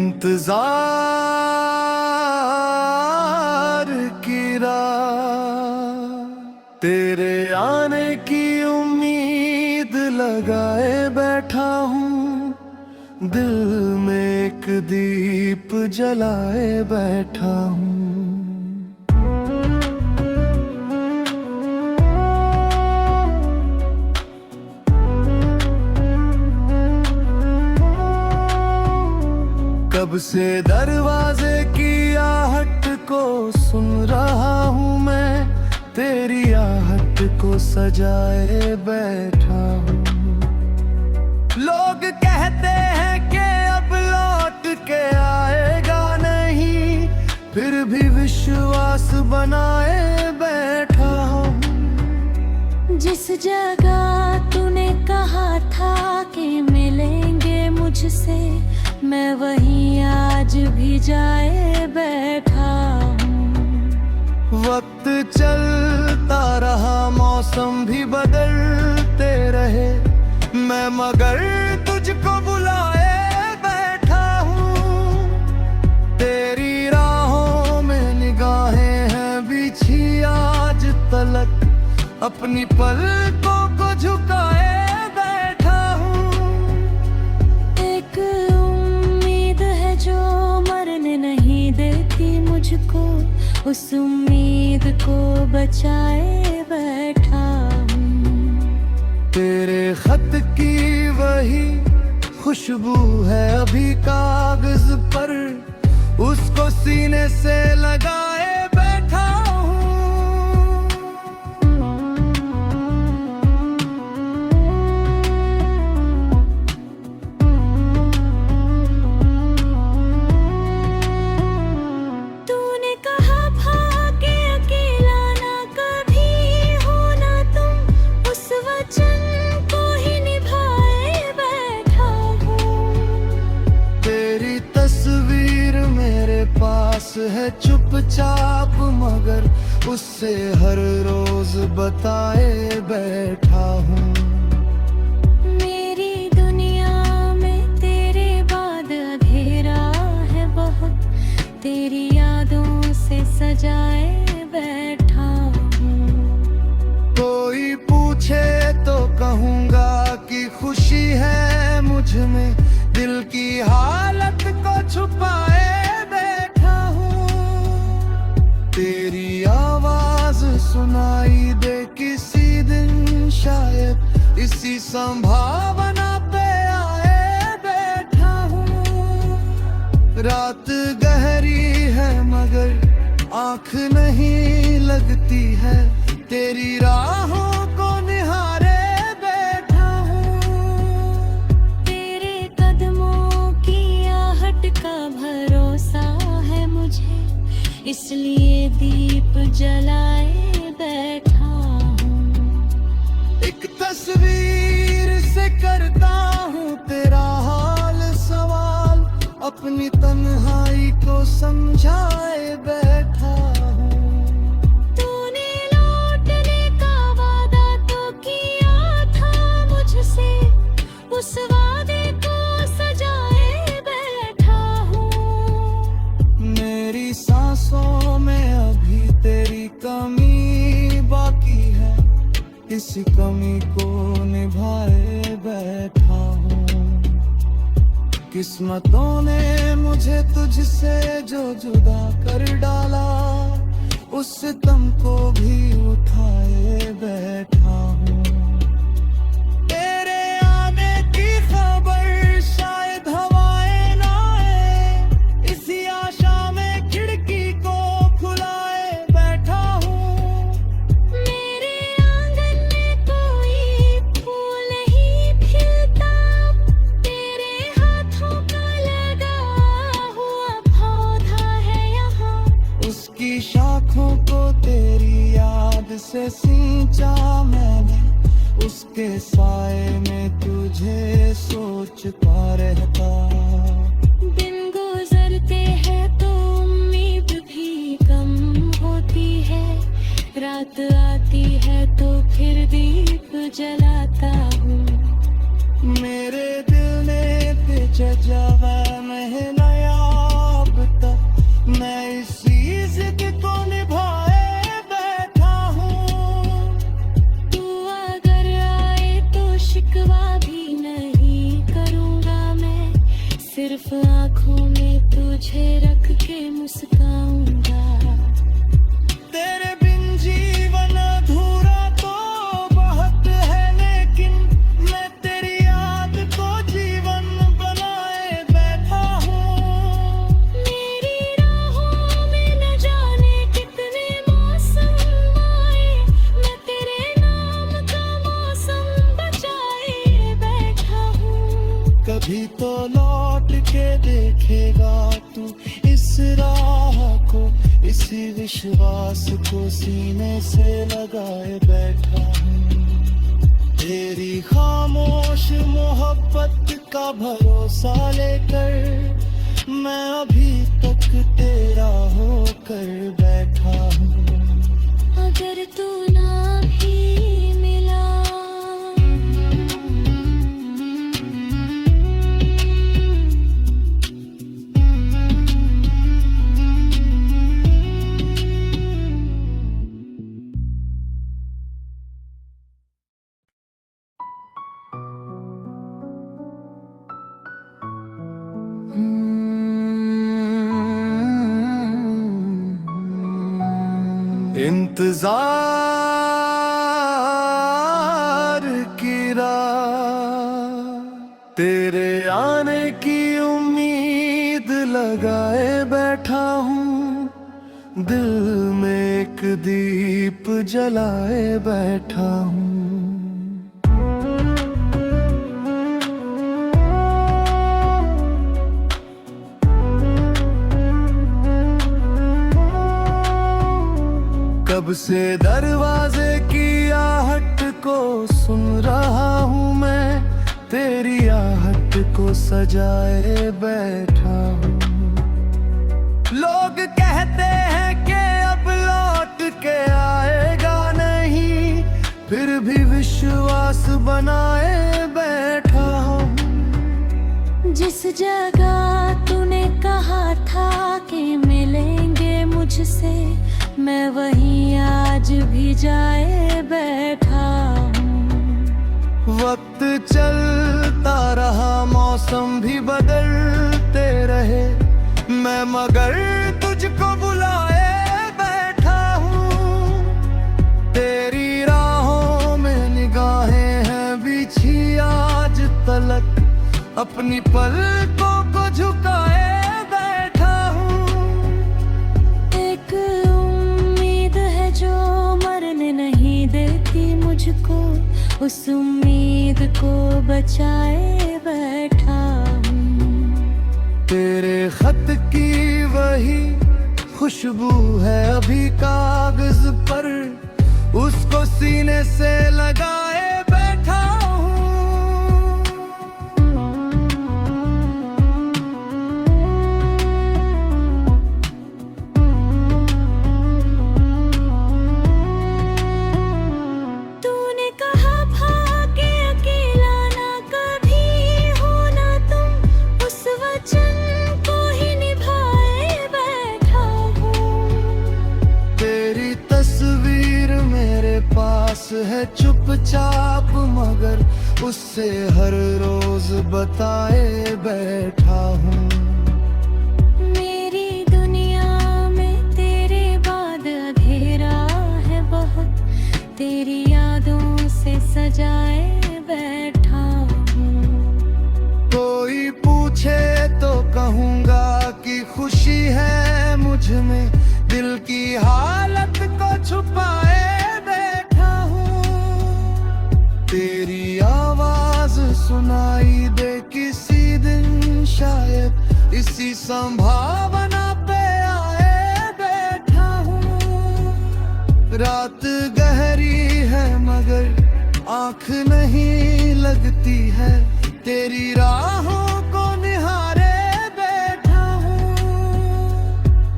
इंतजार की रात, तेरे आने की उम्मीद लगाए बैठा हूँ, दिल में एक दीप जलाए बैठा हूँ। कब से दरवाजे की आहट को सुन रहा हूँ मैं, तेरी आहट को सजाए बैठा हूँ। लोग कहते हैं कि अब लौट के आएगा नहीं, फिर भी विश्वास बनाए बैठा हूँ। जिस जगह तूने कहा था कि मिलेंगे मुझसे, मैं वहीं आज भी जाए बैठा हूँ। वक्त चलता रहा, मौसम भी बदलते रहे, मैं मगर तुझको बुलाए बैठा हूँ। तेरी राहों में निगाहें हैं बिछी आज तलक, अपनी पलकों को झुकाए बैठा हूँ। एक उम्मीद है जो मरने नहीं देती मुझको, उस उम्मीद को बचाए बैठा हूँ। तेरे खत की वही खुशबू है अभी कागज पर, उसको सीने से लगाए बैठा हूँ। तूने कहा भाग्य अकेला ना कभी होना तुम, उस वचन को ही निभाए बैठा हूँ। तेरी तस्वीर मेरे पास है चुपचाप, मगर उससे हर रोज बताए बैठा हूँ। मेरी दुनिया में तेरे बाद अंधेरा है बहुत, तेरी यादों से सजाए बैठा हूँ। कोई पूछे तो कहूँगा कि खुशी है मुझ में, दिल की हालत को छुपाए बैठा हूँ। तेरी आवाज सुनाई दे किसी दिन, शायद इसी संभावना पे आए बैठा हूँ। रात गहरी है मगर आँख नहीं लगती है, तेरी राहों को निहारे बैठा हूँ। तेरे कदमों की आहट का भरोसा है मुझे, इसलिए दीप जलाए बैठा हूँ। एक तस्वीर से करता हूँ तेरा हाल सवाल, अपनी तन्हाई को समझाए बैठा हूँ। तूने लौटने का वादा तो किया था मुझसे, उस वादे को सजाए बैठा हूँ। मेरी सांसों में अभी तेरी कमी बाकी है, इस कमी को निभाए बैठा हूँ। किस्मतों ने मुझे तुझसे जो जुदा कर डाला, उस सितम को भी उठाए बैठा हूँ। तेरे आने की खबर शायद हवाएं ना आए, इसी आशा में खिड़की को खुलाए बैठा हूँ। मेरे आंगन में कोई फूल नहीं खिलता, तेरे हाथों का लगा हुआ पौधा है यहाँ, उसकी शाखों को तेरी याद से सींचा मैंने, उसके साए में तुझे सोचता रहता। दिन गुजरते हैं तो उम्मीद भी कम होती है, रात आती है तो फिर दीप जलाता हूँ। मेरे दिल ने तेज जवा में नया सिर्फ आंखों में तुझे रख के मुस्काऊंगा। तेरे बिन जीवन अधूरा तो बहुत है, लेकिन मैं तेरी याद को जीवन बनाए बैठा हूँ। मेरी राहों में न जाने कितने मौसम आए, मैं तेरे नाम का मौसम बचाए बैठा हूँ। कभी तो लौट के देखेगा तू इस राह को, इसी विश्वास को सीने से लगाए बैठा हूँ। तेरी खामोश मोहब्बत का भरोसा लेकर मैं अभी तक तेरा होकर बैठा हूँ। अगर तू ना भी मिला इंतजार की रात, तेरे आने की उम्मीद लगाए बैठा हूँ। दिल में एक दीप जलाए बैठा हूँ। कब से दरवाजे की आहट को सुन रहा हूँ मैं, तेरी आहट को सजाए बैठा हूँ। लोग कहते हैं कि अब लौट के आएगा नहीं, फिर भी विश्वास बनाए बैठा हूँ। जिस जगह तूने कहा था कि मिलेंगे मुझसे, मैं वहीं आज भी जाए बैठा हूँ। वक्त चलता रहा, मौसम भी बदलते रहे, मैं मगर तुझको बुलाए बैठा हूँ। तेरी राहों में निगाहें हैं बिछी आज तलक, अपनी पलकों को झुकाए बैठा हूँ। एक उम्मीद है जो मरने नहीं देती मुझको, उस उम्मीद को बचाए बैठा हूँ। तेरे खत की वही खुशबू है अभी कागज पर, उसको सीने से लगाए बैठा हूँ। तूने कहा भाग्य अकेला ना कभी होना तुम, उस वचन को ही निभाए बैठा हूँ। तेरी तस्वीर मेरे पास है चुपचाप, मगर उससे हर रोज बताए बैठा हूँ। मेरी दुनिया में तेरे बाद अंधेरा है बहुत, तेरी यादों से सजाए बैठा हूँ। कोई पूछे तो कहूँगा कि खुशी है मुझ में, दिल की हालत को छुपाए बैठा हूँ। तेरी आवाज सुनाई दे किसी दिन, शायद इसी संभावना पे आए बैठा हूँ। रात गहरी है मगर आँख नहीं लगती है, तेरी राहों को निहारे बैठा हूँ।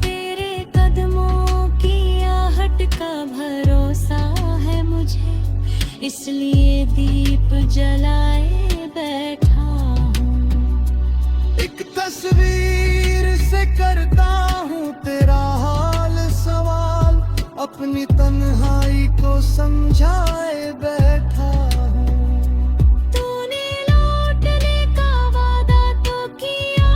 तेरे कदमों की आहट का भरोसा है मुझे, इसलिए दीप जलाए बैठा हूँ। एक तस्वीर से करता हूँ तेरा हाल सवाल, अपनी तन्हाई को समझाए बैठा हूँ। तूने लौटने का वादा तो किया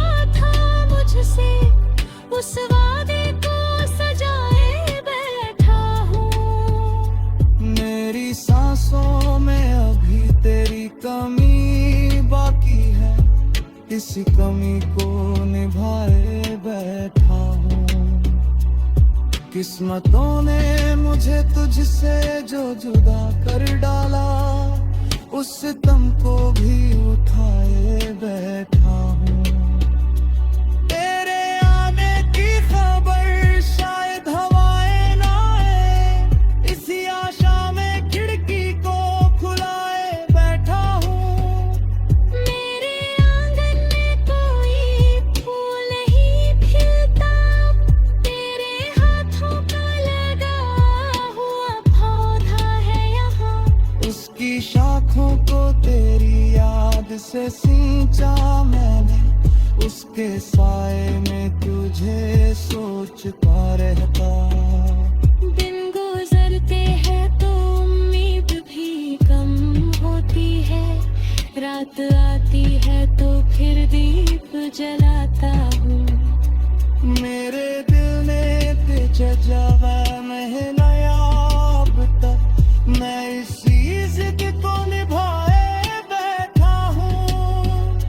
किसी कमी को निभाए बैठा हूँ। किस्मतों ने मुझे तुझसे जो जुदा कर डाला, उस सितम को भी उठाए बैठा हूँ। तेरे आने की खबर शायद हवाएं ना आए, इसी आशा में खिड़की को खुलाए बैठा हूँ। मेरे आंगन में कोई फूल नहीं खिलता, तेरे हाथों का लगा हुआ पौधा है यहाँ। उसकी शाखों को तेरी याद से सींचा मैंने, उसके साए में तुझे सोचता रहता। दिन गुजरते हैं तो उम्मीद भी कम होती है, रात आती है तो फिर दीप जलाता हूँ। मेरे दिल ने तुझे जवा में नया, अब तक मैं इसी जिद को निभाए बैठा हूँ।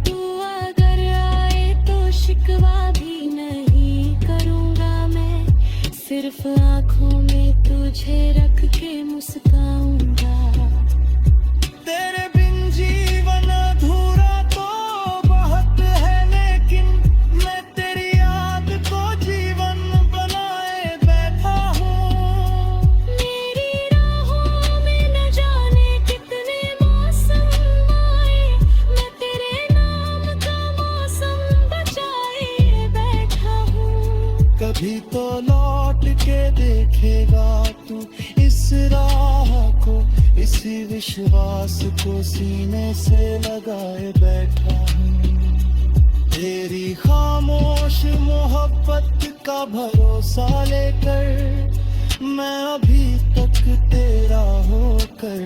तू अगर आए तो शिकवा भी नहीं करूँगा मैं, सिर्फ आँखों में तुझे रख के मुस्काऊंगा। तेरे बिन जीवन अधूरा तो बहुत है, लेकिन मैं तेरी याद को जीवन बनाए बैठा हूँ। मेरी राहों में न जाने कितने मौसम आए, मैं तेरे नाम का मौसम बचाए बैठा हूँ। कभी तो लौट के देखेगा तू इस राह को, इसी विश्वास को सीने से लगाए बैठा हूँ। तेरी खामोश मोहब्बत का भरोसा लेकर मैं अभी तक तेरा होकर